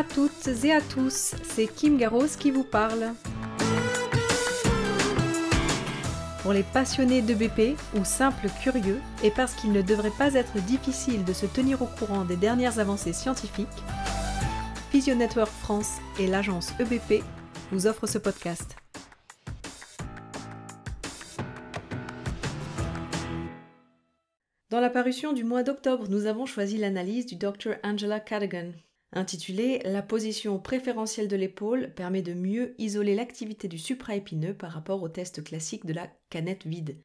à toutes et à tous, c'est Kim Garros qui vous parle. Pour les passionnés d'EBP ou simples curieux, et parce qu'il ne devrait pas être difficile de se tenir au courant des dernières avancées scientifiques, Physio Network France et l'agence EBP vous offrent ce podcast. Dans la parution du mois d'octobre, nous avons choisi l'analyse du Dr Angela Cadogan. Intitulée « La position préférentielle de l'épaule permet de mieux isoler l'activité du supraépineux par rapport au test classique de la canette vide ».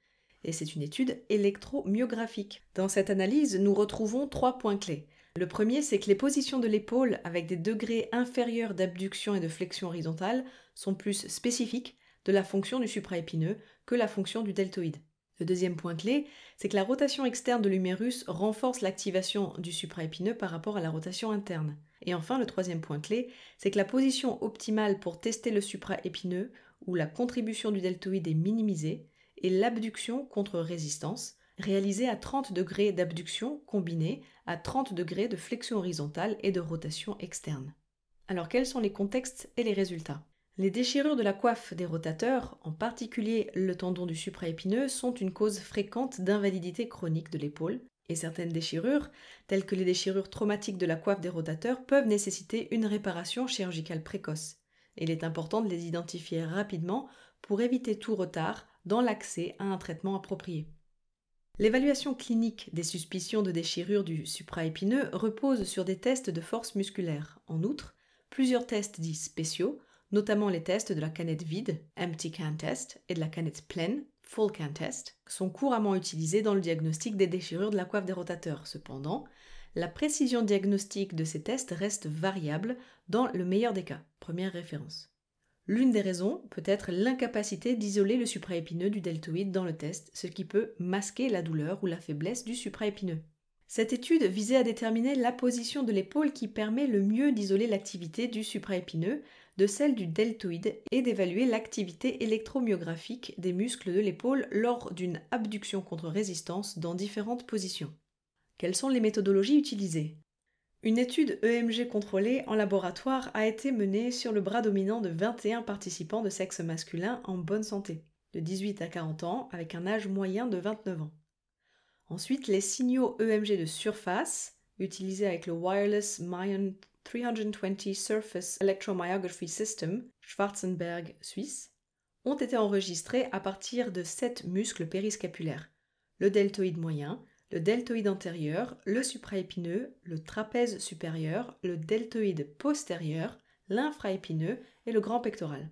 Et c'est une étude électromyographique. Dans cette analyse, nous retrouvons 3 points clés. Le premier, c'est que les positions de l'épaule avec des degrés inférieurs d'abduction et de flexion horizontale sont plus spécifiques de la fonction du supraépineux que la fonction du deltoïde. Le deuxième point clé, c'est que la rotation externe de l'humérus renforce l'activation du supraépineux par rapport à la rotation interne. Et enfin, le troisième point clé, c'est que la position optimale pour tester le supraépineux, où la contribution du deltoïde est minimisée, est l'abduction contre résistance, réalisée à 30 degrés d'abduction combinée à 30 degrés de flexion horizontale et de rotation externe. Alors quels sont les contextes et les résultats ? Les déchirures de la coiffe des rotateurs, en particulier le tendon du supraépineux, sont une cause fréquente d'invalidité chronique de l'épaule, et certaines déchirures, telles que les déchirures traumatiques de la coiffe des rotateurs, peuvent nécessiter une réparation chirurgicale précoce. Il est important de les identifier rapidement pour éviter tout retard dans l'accès à un traitement approprié. L'évaluation clinique des suspicions de déchirure du supraépineux repose sur des tests de force musculaire. En outre, plusieurs tests dits spéciaux, notamment les tests de la canette vide, empty can test, et de la canette pleine, full can test, sont couramment utilisés dans le diagnostic des déchirures de la coiffe des rotateurs. Cependant, la précision diagnostique de ces tests reste variable dans le meilleur des cas. Première référence. L'une des raisons peut être l'incapacité d'isoler le supraépineux du deltoïde dans le test, ce qui peut masquer la douleur ou la faiblesse du supraépineux. Cette étude visait à déterminer la position de l'épaule qui permet le mieux d'isoler l'activité du supraépineux de celle du deltoïde et d'évaluer l'activité électromyographique des muscles de l'épaule lors d'une abduction contre résistance dans différentes positions. Quelles sont les méthodologies utilisées ? Une étude EMG contrôlée en laboratoire a été menée sur le bras dominant de 21 participants de sexe masculin en bonne santé, de 18 à 40 ans, avec un âge moyen de 29 ans. Ensuite, les signaux EMG de surface, utilisés avec le Wireless Mayen 320 Surface Electromyography System, Schwarzenberg, Suisse, ont été enregistrés à partir de 7 muscles périscapulaires, le deltoïde moyen, le deltoïde antérieur, le supraépineux, le trapèze supérieur, le deltoïde postérieur, l'infraépineux et le grand pectoral.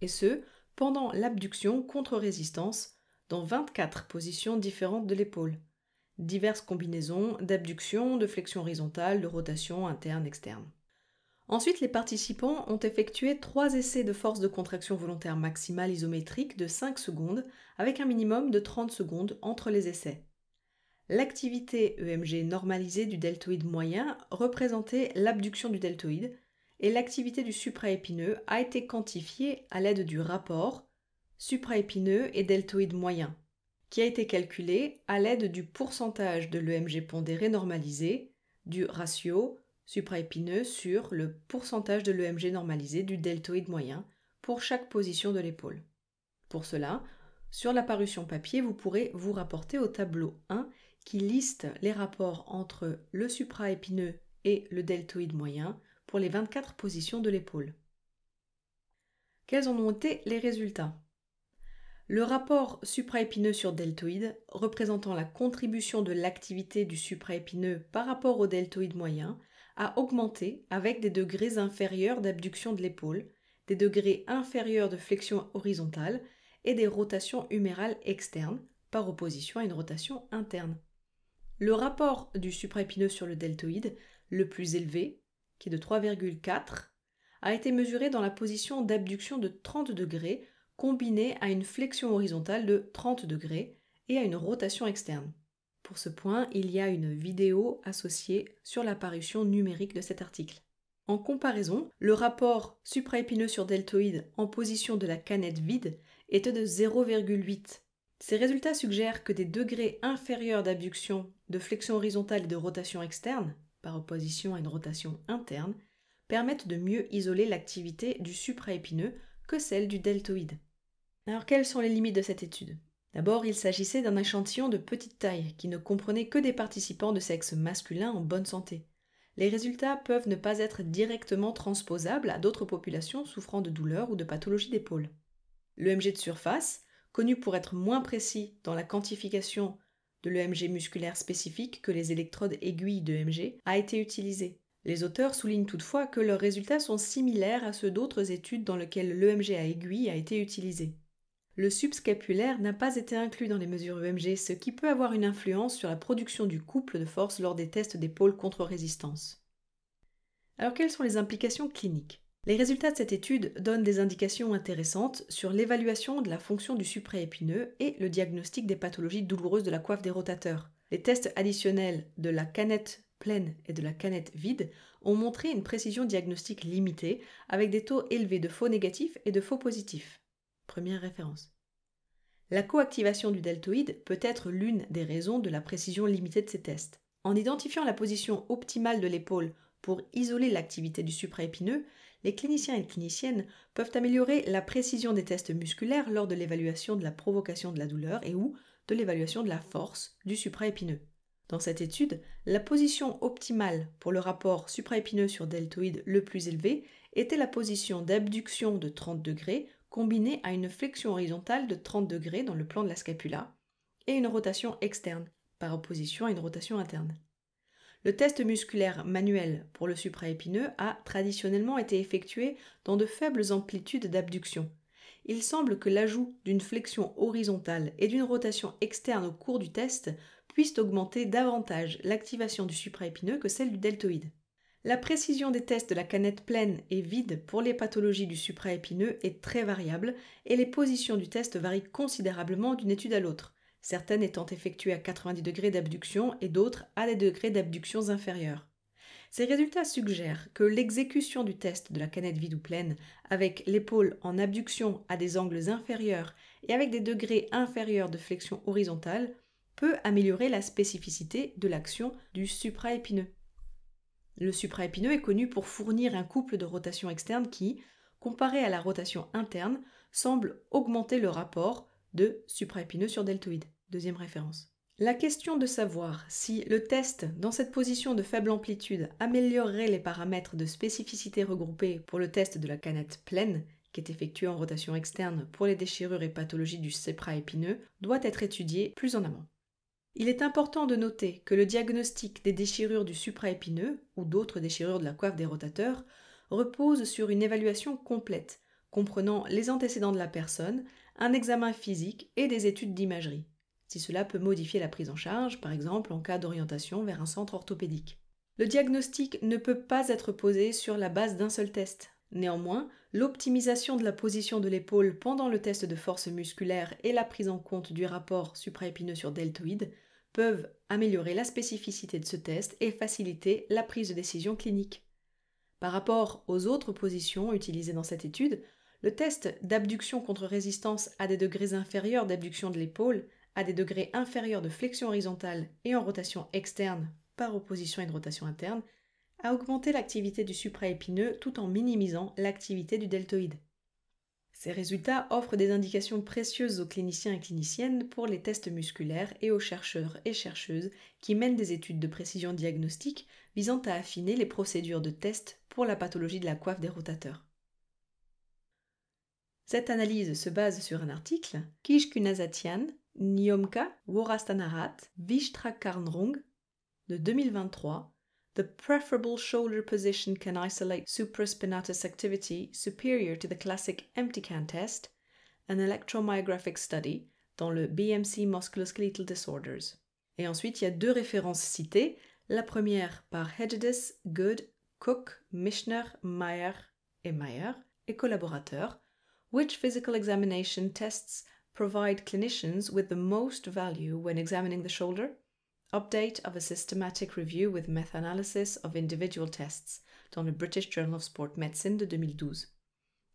Et ce, pendant l'abduction contre résistance, dans 24 positions différentes de l'épaule. Diverses combinaisons d'abduction, de flexion horizontale, de rotation interne, externe. Ensuite, les participants ont effectué 3 essais de force de contraction volontaire maximale isométrique de 5 secondes avec un minimum de 30 secondes entre les essais. L'activité EMG normalisée du deltoïde moyen représentait l'abduction du deltoïde et l'activité du supraépineux a été quantifiée à l'aide du rapport supraépineux et deltoïde moyen, qui a été calculé à l'aide du pourcentage de l'EMG pondéré normalisé du ratio supraépineux sur le pourcentage de l'EMG normalisé du deltoïde moyen pour chaque position de l'épaule. Pour cela, sur la parution papier, vous pourrez vous rapporter au tableau 1 qui liste les rapports entre le supraépineux et le deltoïde moyen pour les 24 positions de l'épaule. Quels en ont été les résultats ? Le rapport supraépineux sur deltoïde, représentant la contribution de l'activité du supraépineux par rapport au deltoïde moyen, a augmenté avec des degrés inférieurs d'abduction de l'épaule, des degrés inférieurs de flexion horizontale et des rotations humérales externes, par opposition à une rotation interne. Le rapport du supraépineux sur le deltoïde, le plus élevé, qui est de 3,4, a été mesuré dans la position d'abduction de 30 degrés combinée à une flexion horizontale de 30 degrés et à une rotation externe. Pour ce point, il y a une vidéo associée sur la parution numérique de cet article. En comparaison, le rapport supraépineux sur deltoïde en position de la canette vide était de 0,8. Ces résultats suggèrent que des degrés inférieurs d'abduction, de flexion horizontale et de rotation externe, par opposition à une rotation interne, permettent de mieux isoler l'activité du supraépineux que celle du deltoïde. Alors quelles sont les limites de cette étude ? D'abord, il s'agissait d'un échantillon de petite taille qui ne comprenait que des participants de sexe masculin en bonne santé. Les résultats peuvent ne pas être directement transposables à d'autres populations souffrant de douleurs ou de pathologies d'épaule. L'EMG de surface, connu pour être moins précis dans la quantification de l'EMG musculaire spécifique que les électrodes aiguilles d'EMG, a été utilisé. Les auteurs soulignent toutefois que leurs résultats sont similaires à ceux d'autres études dans lesquelles l'EMG à aiguille a été utilisé. Le subscapulaire n'a pas été inclus dans les mesures EMG, ce qui peut avoir une influence sur la production du couple de force lors des tests d'épaule contre résistance. Alors quelles sont les implications cliniques ? Les résultats de cette étude donnent des indications intéressantes sur l'évaluation de la fonction du supraépineux et le diagnostic des pathologies douloureuses de la coiffe des rotateurs. Les tests additionnels de la canette pleine et de la canette vide ont montré une précision diagnostique limitée avec des taux élevés de faux négatifs et de faux positifs. Première référence. La coactivation du deltoïde peut être l'une des raisons de la précision limitée de ces tests. En identifiant la position optimale de l'épaule pour isoler l'activité du supraépineux, les cliniciens et cliniciennes peuvent améliorer la précision des tests musculaires lors de l'évaluation de la provocation de la douleur et ou de l'évaluation de la force du supraépineux. Dans cette étude, la position optimale pour le rapport supraépineux sur deltoïde le plus élevé était la position d'abduction de 30 degrés combinée à une flexion horizontale de 30 degrés dans le plan de la scapula et une rotation externe par opposition à une rotation interne. Le test musculaire manuel pour le supraépineux a traditionnellement été effectué dans de faibles amplitudes d'abduction. Il semble que l'ajout d'une flexion horizontale et d'une rotation externe au cours du test puisse augmenter davantage l'activation du supraépineux que celle du deltoïde. La précision des tests de la canette pleine et vide pour les pathologies du supraépineux est très variable et les positions du test varient considérablement d'une étude à l'autre, certaines étant effectuées à 90 degrés d'abduction et d'autres à des degrés d'abductions inférieurs. Ces résultats suggèrent que l'exécution du test de la canette vide ou pleine avec l'épaule en abduction à des angles inférieurs et avec des degrés inférieurs de flexion horizontale peut améliorer la spécificité de l'action du supraépineux. Le supraépineux est connu pour fournir un couple de rotation externe qui, comparé à la rotation interne, semble augmenter le rapport de supraépineux sur deltoïde. Deuxième référence. La question de savoir si le test dans cette position de faible amplitude améliorerait les paramètres de spécificité regroupés pour le test de la canette pleine, qui est effectué en rotation externe pour les déchirures et pathologies du supraépineux, doit être étudiée plus en amont. Il est important de noter que le diagnostic des déchirures du supraépineux ou d'autres déchirures de la coiffe des rotateurs repose sur une évaluation complète, comprenant les antécédents de la personne, un examen physique et des études d'imagerie, si cela peut modifier la prise en charge, par exemple en cas d'orientation vers un centre orthopédique. Le diagnostic ne peut pas être posé sur la base d'un seul test. Néanmoins, l'optimisation de la position de l'épaule pendant le test de force musculaire et la prise en compte du rapport supraépineux sur deltoïde peuvent améliorer la spécificité de ce test et faciliter la prise de décision clinique. Par rapport aux autres positions utilisées dans cette étude, le test d'abduction contre résistance à des degrés inférieurs d'abduction de l'épaule, à des degrés inférieurs de flexion horizontale et en rotation externe par opposition à une rotation interne, a augmenté l'activité du supraépineux tout en minimisant l'activité du deltoïde. Ces résultats offrent des indications précieuses aux cliniciens et cliniciennes pour les tests musculaires et aux chercheurs et chercheuses qui mènent des études de précision diagnostique visant à affiner les procédures de test pour la pathologie de la coiffe des rotateurs. Cette analyse se base sur un article Kishkunasatian, Niomka, Worastanarat, Vishtrakarnrung de 2023. The preferable shoulder position can isolate supraspinatus activity superior to the classic empty can test, an electromyographic study, dans le BMC Musculoskeletal Disorders. Et ensuite, il y a deux références citées. La première par Hedges, Good, Cook, Mischner, Meyer et collaborateurs. Which physical examination tests provide clinicians with the most value when examining the shoulder? Update of a systematic review with meta-analysis of individual tests dans le British Journal of Sport Medicine de 2012.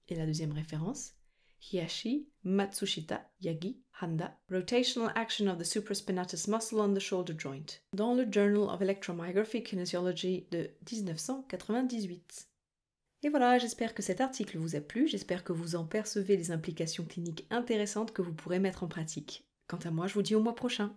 Et la deuxième référence, Hiyashi, Matsushita, Yagi, Handa, Rotational Action of the Supraspinatus Muscle on the Shoulder Joint dans le Journal of Electromyography Kinesiology de 1998. Et voilà, j'espère que cet article vous a plu, j'espère que vous en percevez les implications cliniques intéressantes que vous pourrez mettre en pratique. Quant à moi, je vous dis au mois prochain.